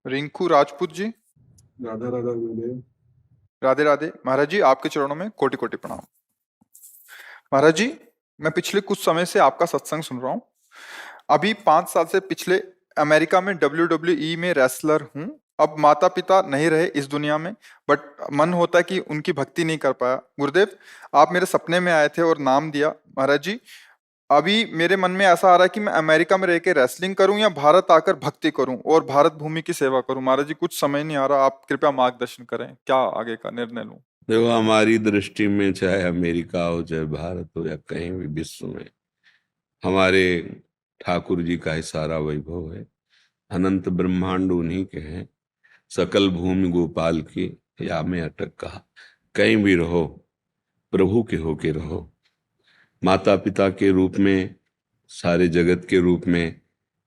रिंकू राजपूत जी। राधा राधा गुरुदेव। राधे राधे महाराज जी, आपके चरणों में कोटि कोटि प्रणाम। महाराज जी, मैं पिछले कुछ समय से आपका सत्संग सुन रहा हूँ। अभी 5 साल से पिछले अमेरिका में WWE में रेसलर हूँ। अब माता पिता नहीं रहे इस दुनिया में, बट मन होता है कि उनकी भक्ति नहीं कर पाया। गुरुदेव, आप मेरे सपने में आए थे और नाम दिया। महाराज जी, अभी मेरे मन में ऐसा आ रहा है कि मैं अमेरिका में रह के रेसलिंग करूं या भारत आकर भक्ति करूं और भारत भूमि की सेवा करूं। महाराज जी, कुछ समझ नहीं आ रहा, आप कृपया मार्गदर्शन करें, क्या आगे का निर्णय लूं। देखो, हमारी दृष्टि में चाहे अमेरिका हो, चाहे भारत हो, या कहीं भी विश्व में, हमारे ठाकुर जी का ही सारा वैभव है। अनंत ब्रह्मांड उन्हीं के हैं। सकल भूमि गोपाल की, या में अटक कहा। कहीं भी रहो, प्रभु के होके रहो। माता पिता के रूप में, सारे जगत के रूप में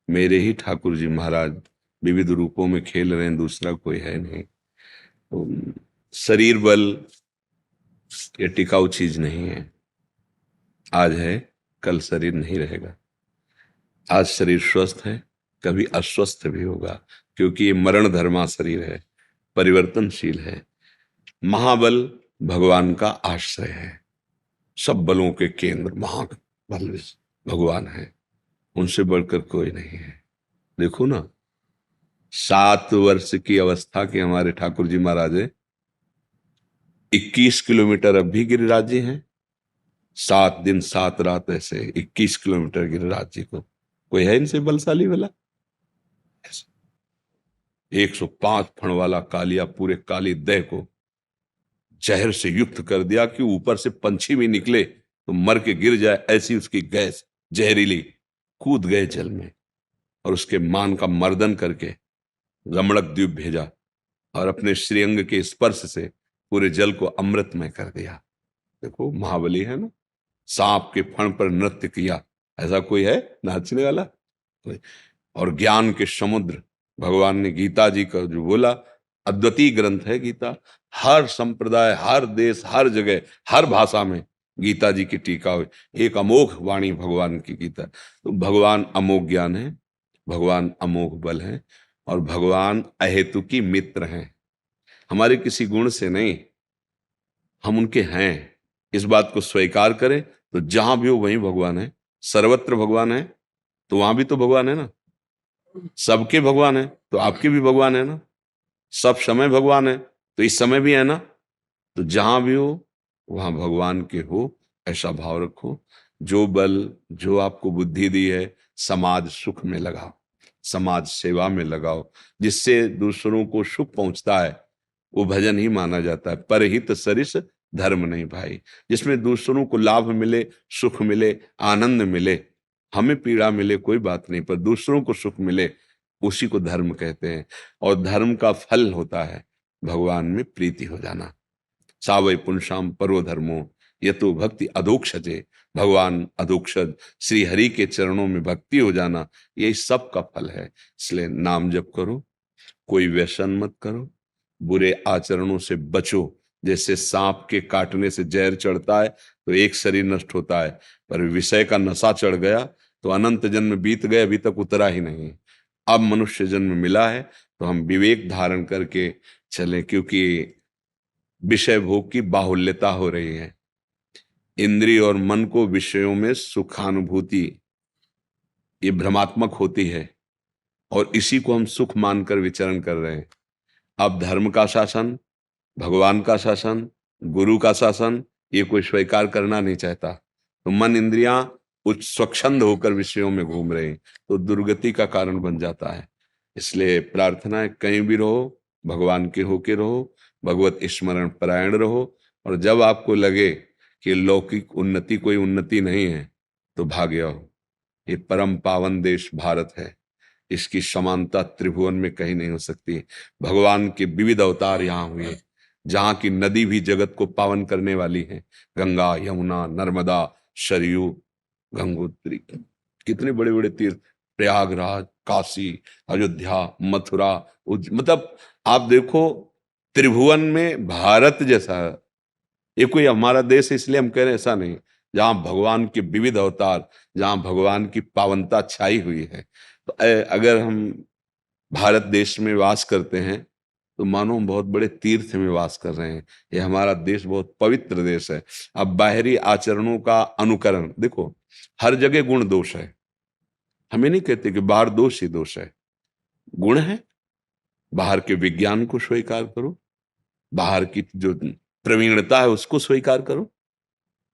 मेरे ही ठाकुर जी महाराज विविध रूपों में खेल रहे हैं, दूसरा कोई है नहीं। तो शरीर बल ये टिकाऊ चीज नहीं है। आज है, कल शरीर नहीं रहेगा। आज शरीर स्वस्थ है, कभी अस्वस्थ भी होगा, क्योंकि ये मरण धर्मा शरीर है, परिवर्तनशील है। महाबल भगवान का आश्रय है। सब बलों के केंद्र महाबल भगवान है, उनसे बढ़कर कोई नहीं है। देखो ना, 7 वर्ष की अवस्था के हमारे ठाकुर जी महाराज 21 किलोमीटर अब भी गिरिराज हैं। 7 दिन 7 रात ऐसे 21 किलोमीटर गिरिराज जी को कोई है इनसे बलशाली वाला? 105 फण वाला कालिया पूरे काली देह को जहर से युक्त कर दिया कि ऊपर से पंछी भी निकले तो मर के गिर जाए, ऐसी उसकी गैस जहरीली। कूद गए जल में और उसके मान का मर्दन करके रमणक द्वीप भेजा और अपने श्रीअंग के स्पर्श से पूरे जल को अमृतमय कर दिया। देखो, महाबली है ना। सांप के फण पर नृत्य किया, ऐसा कोई है नाचने वाला? कोई। और ज्ञान के समुद्र भगवान ने गीता जी का जो बोला, अद्वितीय ग्रंथ है गीता। हर संप्रदाय, हर देश, हर जगह, हर भाषा में गीता जी की टीका हुई। एक अमोघ वाणी भगवान की गीता। तो भगवान अमोघ ज्ञान है, भगवान अमोघ बल है, और भगवान अहेतुकी मित्र हैं। हमारे किसी गुण से नहीं, हम उनके हैं। इस बात को स्वीकार करें तो जहां भी हो वहीं भगवान है। सर्वत्र भगवान है तो वहां भी तो भगवान है ना। सबके भगवान है तो आपके भी भगवान है ना। सब समय भगवान है तो इस समय भी है ना। तो जहां भी हो वहां भगवान के हो, ऐसा भाव रखो। जो बल, जो आपको बुद्धि दी है, समाज सुख में लगाओ, समाज सेवा में लगाओ। जिससे दूसरों को सुख पहुंचता है वो भजन ही माना जाता है। परहित सरिस धर्म नहीं भाई। जिसमें दूसरों को लाभ मिले, सुख मिले, आनंद मिले, हमें पीड़ा मिले कोई बात नहीं, पर दूसरों को सुख मिले, उसी को धर्म कहते हैं। और धर्म का फल होता है भगवान में प्रीति हो जाना। सावै पुंसाम परो धर्मो ये तो भक्ति अधोक्षजे। भगवान अधोक्षज श्री हरि के चरणों में भक्ति हो जाना, यही सब का फल है। इसलिए नाम जप करो, कोई व्यसन मत करो, बुरे आचरणों से बचो। जैसे सांप के काटने से जहर चढ़ता है तो एक शरीर नष्ट होता है, पर विषय का नशा चढ़ गया तो अनंत जन्म बीत गए, अभी तक उतरा ही नहीं। अब मनुष्य जन्म मिला है तो हम विवेक धारण करके चलें, क्योंकि विषय भोग की बाहुल्यता हो रही है। इंद्रिय और मन को विषयों में सुखानुभूति ये भ्रमात्मक होती है, और इसी को हम सुख मानकर विचरण कर रहे हैं। अब धर्म का शासन, भगवान का शासन, गुरु का शासन, ये कोई स्वीकार करना नहीं चाहता। तो मन इंद्रियां उच्च स्वच्छंद होकर विषयों में घूम रहे हैं, तो दुर्गति का कारण बन जाता है। इसलिए प्रार्थना है, कहीं भी रहो भगवान के होके रहो, भगवत स्मरण परायण रहो। और जब आपको लगे कि लौकिक उन्नति कोई उन्नति नहीं है तो भाग जाओ। ये परम पावन देश भारत है, इसकी समानता त्रिभुवन में कहीं नहीं हो सकती। भगवान के विविध अवतार यहाँ हुए, जहाँ की नदी भी जगत को पावन करने वाली है। गंगा, यमुना, नर्मदा, सरयू, गंगोत्री, कितने बड़े बड़े तीर्थ, प्रयागराज, काशी, अयोध्या, मथुरा, मतलब आप देखो, त्रिभुवन में भारत जैसा ये कोई हमारा देश है, इसलिए हम कह रहे हैं ऐसा नहीं। जहां भगवान के विविध अवतार, जहां भगवान की पावनता छाई हुई है। तो अगर हम भारत देश में वास करते हैं तो मानो हम बहुत बड़े तीर्थ में वास कर रहे हैं। ये हमारा देश बहुत पवित्र देश है। अब बाहरी आचरणों का अनुकरण देखो, हर जगह गुण दोष है। हमें नहीं कहते कि बाहर दोष ही दोष है, गुण है। बाहर के विज्ञान को स्वीकार करो, बाहर की जो प्रवीणता है उसको स्वीकार करो।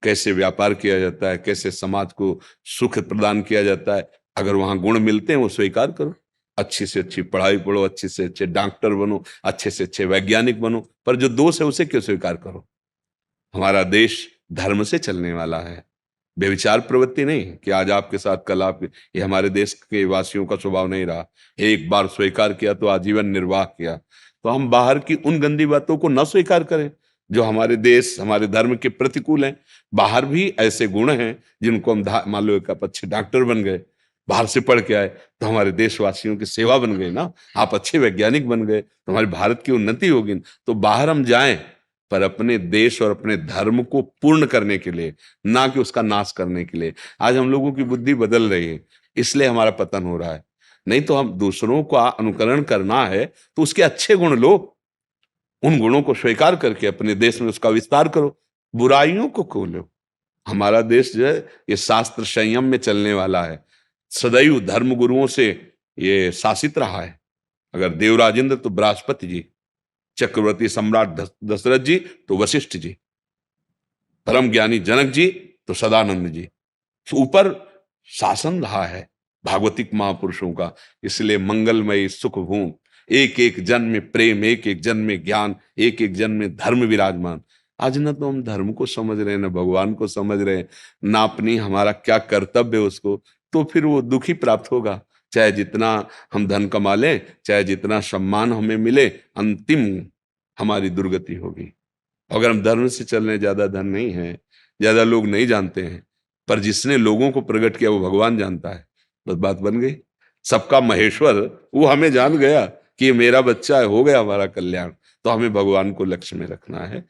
कैसे व्यापार किया जाता है, कैसे समाज को सुख प्रदान किया जाता है, अगर वहां गुण मिलते हैं वो स्वीकार करो। अच्छी से अच्छी पढ़ाई पढ़ो, अच्छे से अच्छे डॉक्टर बनो, अच्छे से अच्छे वैज्ञानिक बनो, पर जो दोष है उसे क्यों स्वीकार करो। हमारा देश धर्म से चलने वाला है, व्यभिचार प्रवृत्ति नहीं कि आज आपके साथ कल आप। ये हमारे देश के वासियों का स्वभाव नहीं रहा। एक बार स्वीकार किया तो आजीवन निर्वाह किया। तो हम बाहर की उन गंदी बातों को न स्वीकार करें जो हमारे देश हमारे धर्म के प्रतिकूल हैं। बाहर भी ऐसे गुण हैं जिनको हम मान लो एक आप अच्छे डॉक्टर बन गए, बाहर से पढ़ के आए तो हमारे देशवासियों की सेवा बन गई ना। आप अच्छे वैज्ञानिक बन गए तो हमारे भारत की उन्नति होगी। तो बाहर हम जाएं पर अपने देश और अपने धर्म को पूर्ण करने के लिए, ना कि उसका नाश करने के लिए। आज हम लोगों की बुद्धि बदल रही है, इसलिए हमारा पतन हो रहा है। नहीं तो हम दूसरों का अनुकरण करना है तो उसके अच्छे गुण लो, उन गुणों को स्वीकार करके अपने देश में उसका विस्तार करो, बुराइयों को खोलो। हमारा देश जो है ये शास्त्र संयम में चलने वाला है, सदैव धर्म गुरुओं से ये शासित रहा है। अगर देवराजेंद्र तो बृहस्पति जी, चक्रवर्ती सम्राट दशरथ जी तो वशिष्ठ जी, परम ज्ञानी जनक जी तो सदानंद जी। तो ऊपर शासन रहा है भागवतिक महापुरुषों का। इसलिए मंगलमयी सुख भूमि, एक एक जन में प्रेम, एक एक जन में ज्ञान, एक एक जन में धर्म विराजमान। आज ना तो हम धर्म को समझ रहे हैं, ना भगवान को समझ रहे हैं, ना अपनी हमारा क्या कर्तव्य है उसको। तो फिर वो दुखी प्राप्त होगा। चाहे जितना हम धन कमा लें, चाहे जितना सम्मान हमें मिले, अंतिम हमारी दुर्गति होगी। अगर हम धर्म से चल रहे हैं, ज्यादा धन नहीं है, ज्यादा लोग नहीं जानते हैं, पर जिसने लोगों को प्रकट किया वो भगवान जानता है, बस बात बन गई। सबका महेश्वर वो हमें जान गया कि ये मेरा बच्चा है, हो गया हमारा कल्याण। तो हमें भगवान को लक्ष्य में रखना है।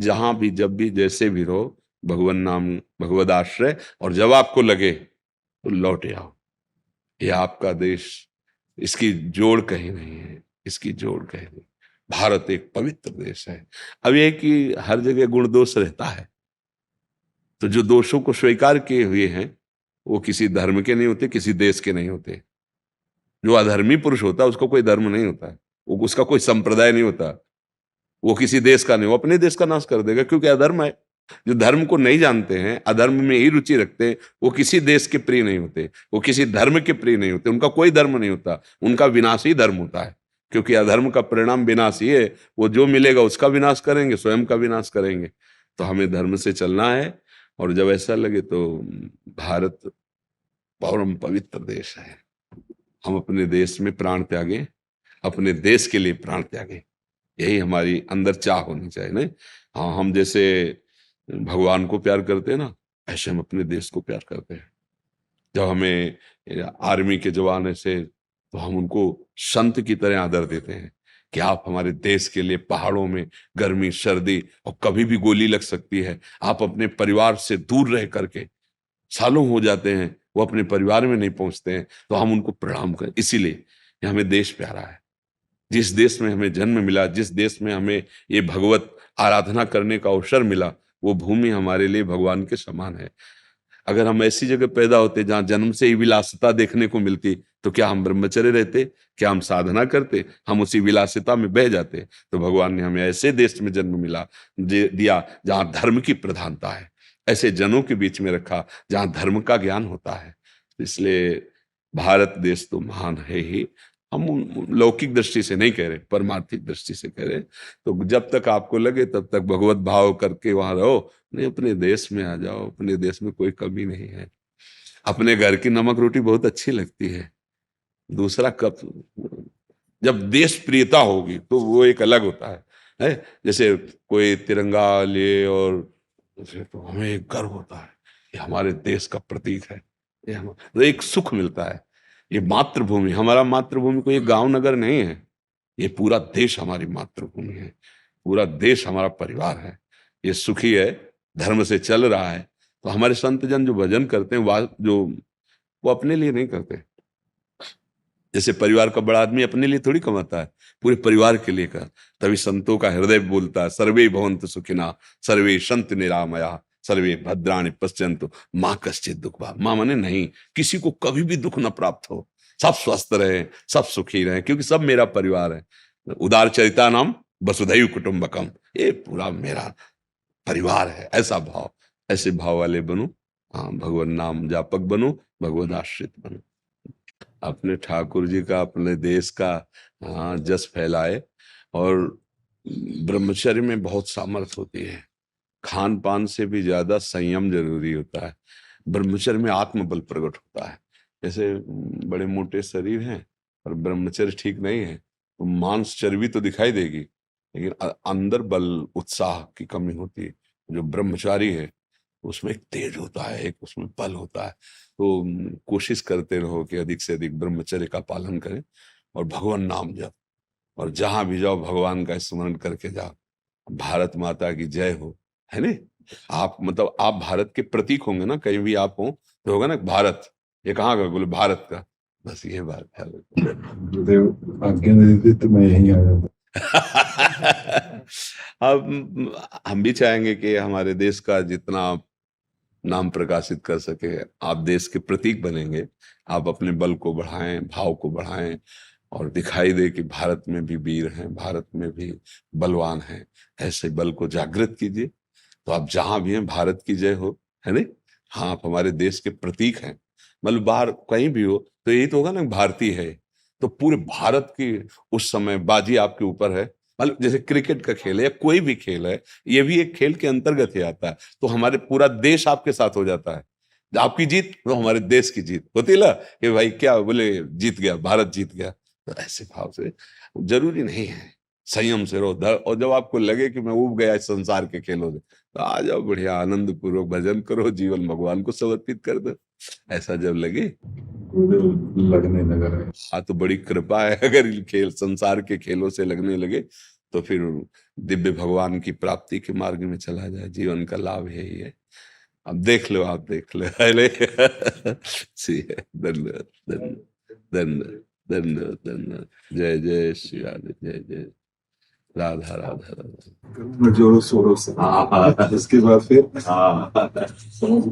जहां भी जब भी जैसे भी रहो, भगवान नाम भगवद आश्रय, और जब आपको लगे तो लौट आओ। ये आपका देश, इसकी जोड़ कहीं नहीं है, इसकी जोड़ कहीं नहीं। भारत एक पवित्र देश है। अब यह कि हर जगह गुण दोष रहता है, तो जो दोषों को स्वीकार किए हुए हैं वो किसी धर्म के नहीं होते, किसी देश के नहीं होते। जो अधर्मी पुरुष होता है उसको कोई धर्म नहीं होता है, वो उसका कोई संप्रदाय नहीं होता, वो किसी देश का नहीं, वो अपने देश का नाश कर देगा, क्योंकि अधर्म है। जो धर्म को नहीं जानते हैं, अधर्म में ही रुचि रखते हैं, वो किसी देश के प्रिय नहीं होते, वो किसी धर्म के प्रिय नहीं होते, उनका कोई धर्म नहीं होता, उनका विनाश ही धर्म होता है। क्योंकि अधर्म का परिणाम विनाश ही है। वो जो मिलेगा उसका विनाश करेंगे, स्वयं का विनाश करेंगे। तो हमें धर्म से चलना है। और जब ऐसा लगे तो भारत परम पवित्र देश है, हम अपने देश में प्राण त्यागें, अपने देश के लिए प्राण त्यागें। यही हमारी अंदर चाह होनी चाहिए ना। हाँ, हम जैसे भगवान को प्यार करते हैं ना, ऐसे हम अपने देश को प्यार करते हैं। जब हमें आर्मी के जवान ऐसे, तो हम उनको संत की तरह आदर देते हैं कि आप हमारे देश के लिए पहाड़ों में गर्मी सर्दी और कभी भी गोली लग सकती है, आप अपने परिवार से दूर रह करके, सालों हो जाते हैं वो अपने परिवार में नहीं पहुंचते हैं, तो हम उनको प्रणाम करें। इसीलिए कि हमें देश प्यारा है। जिस देश में हमें जन्म मिला, जिस देश में हमें ये भगवत आराधना करने का अवसर मिला, वो भूमि हमारे लिए भगवान के समान है। अगर हम ऐसी जगह पैदा होते जहां जन्म से ही विलासिता देखने को मिलती, तो क्या हम ब्रह्मचर्य रहते, क्या हम साधना करते? हम उसी विलासिता में बह जाते। तो भगवान ने हमें ऐसे देश में जन्म मिला दिया जहां धर्म की प्रधानता है, ऐसे जनों के बीच में रखा जहां धर्म का ज्ञान होता है। इसलिए भारत देश तो महान है ही। हम लौकिक दृष्टि से नहीं कह रहे, परमार्थिक दृष्टि से कह रहे। तो जब तक आपको लगे तब तक भगवत भाव करके वहां रहो। नहीं, अपने देश में आ जाओ, अपने देश में कोई कमी नहीं है। अपने घर की नमक रोटी बहुत अच्छी लगती है, दूसरा कब, जब देश प्रियता होगी तो वो एक अलग होता है। जैसे कोई तिरंगा ले और तो हमें एक गर्व होता है, ये हमारे देश का प्रतीक है, ये हम तो एक सुख मिलता है। ये मातृभूमि, हमारा मातृभूमि कोई गांव नगर नहीं है, ये पूरा देश हमारी मातृभूमि है, पूरा देश हमारा परिवार है। ये सुखी है, धर्म से चल रहा है। तो हमारे संत जन जो भजन करते हैं, जो वो अपने लिए नहीं करते, जैसे परिवार का बड़ा आदमी अपने लिए थोड़ी कमाता है, पूरे परिवार के लिए का। तभी संतों का हृदय बोलता है, सर्वे भवन्तु सुखिनः, सर्वे सन्तु निरामयाः, सर्वे भद्राणि पश्यन्तु माँ कश्चित् दुःख भाग्। माँ माने नहीं, किसी को कभी भी दुख न प्राप्त हो, सब स्वस्थ रहे, सब सुखी रहे, क्योंकि सब मेरा परिवार है। उदार चरिता नाम वसुधैव कुटुम्बकम, ये पूरा मेरा परिवार है। ऐसा भाव, ऐसे भाव वाले बनो। हाँ, भगवान नाम जापक बनो, भगवद आश्रित बनो। अपने ठाकुर जी का, अपने देश का हाँ जस फैलाए। और ब्रह्मचर्य में बहुत सामर्थ्य होती है। खान पान से भी ज्यादा संयम जरूरी होता है। ब्रह्मचर्य में आत्मबल प्रकट होता है। जैसे बड़े मोटे शरीर हैं और ब्रह्मचर्य ठीक नहीं है तो मांस चर्बी तो दिखाई देगी, लेकिन अंदर बल उत्साह की कमी होती है। जो ब्रह्मचारी है उसमें एक तेज होता है, एक उसमें बल होता है। तो कोशिश करते रहो कि अधिक से अधिक ब्रह्मचर्य का पालन करें और भगवान नाम जप, और जहां भी जाओ भगवान का स्मरण करके जाओ। भारत माता की जय हो, है ने। आप मतलब आप भारत के प्रतीक होंगे ना, कहीं भी आप हो तो होगा ना भारत, ये कहाँ का, बोले भारत का, बस ये बात है। गुरुदेव आज्ञा दे देते तो मैं यहीं आ जाता। अब हम भी चाहेंगे कि हमारे देश का जितना नाम प्रकाशित कर सके, आप देश के प्रतीक बनेंगे। आप अपने बल को बढ़ाएं, भाव को बढ़ाएं, और दिखाई दे कि भारत में भी वीर हैं, भारत में भी बलवान हैं। ऐसे बल को जागृत कीजिए, तो आप जहां भी हैं भारत की जय हो, है नहीं। हाँ, आप हमारे देश के प्रतीक हैं। मतलब बाहर कहीं भी हो तो यही तो होगा ना, भारतीय है तो पूरे भारत की उस समय बाजी आपके ऊपर है। मतलब जैसे क्रिकेट का खेल है या कोई भी खेल है, ये भी एक खेल के अंतर्गत ही आता है। तो हमारे पूरा देश आपके साथ हो जाता है। आपकी जीत तो हमारे देश की जीत होती है ना, कि भाई क्या बोले, जीत गया, भारत जीत गया। तो ऐसे भाव से जरूरी नहीं है, संयम से रहो। और जब आपको लगे कि मैं उब गया इस संसार के खेलों से, तो आ जाओ, बढ़िया आनंद पूर्वक भजन करो, जीवन भगवान को समर्पित कर दो। ऐसा जब लगे, गुरुदेव लगने लगा है। हाँ तो बड़ी कृपा है। अगर इन खेल संसार के खेलों से लगने लगे तो फिर दिव्य भगवान की प्राप्ति के मार्ग में चला जाए। जीवन का लाभ यही है। अब देख लो, आप देख लो। अरे सी है। धन्यवाद, धन्यवाद, धन्यवाद, धन्यवाद, धन्यवाद। जय जय श्री राधे, जय जय राधा राधा राधा। मैं जोरों शोरों से, हाँ, उसके बाद फिर हाँ। समझ गया।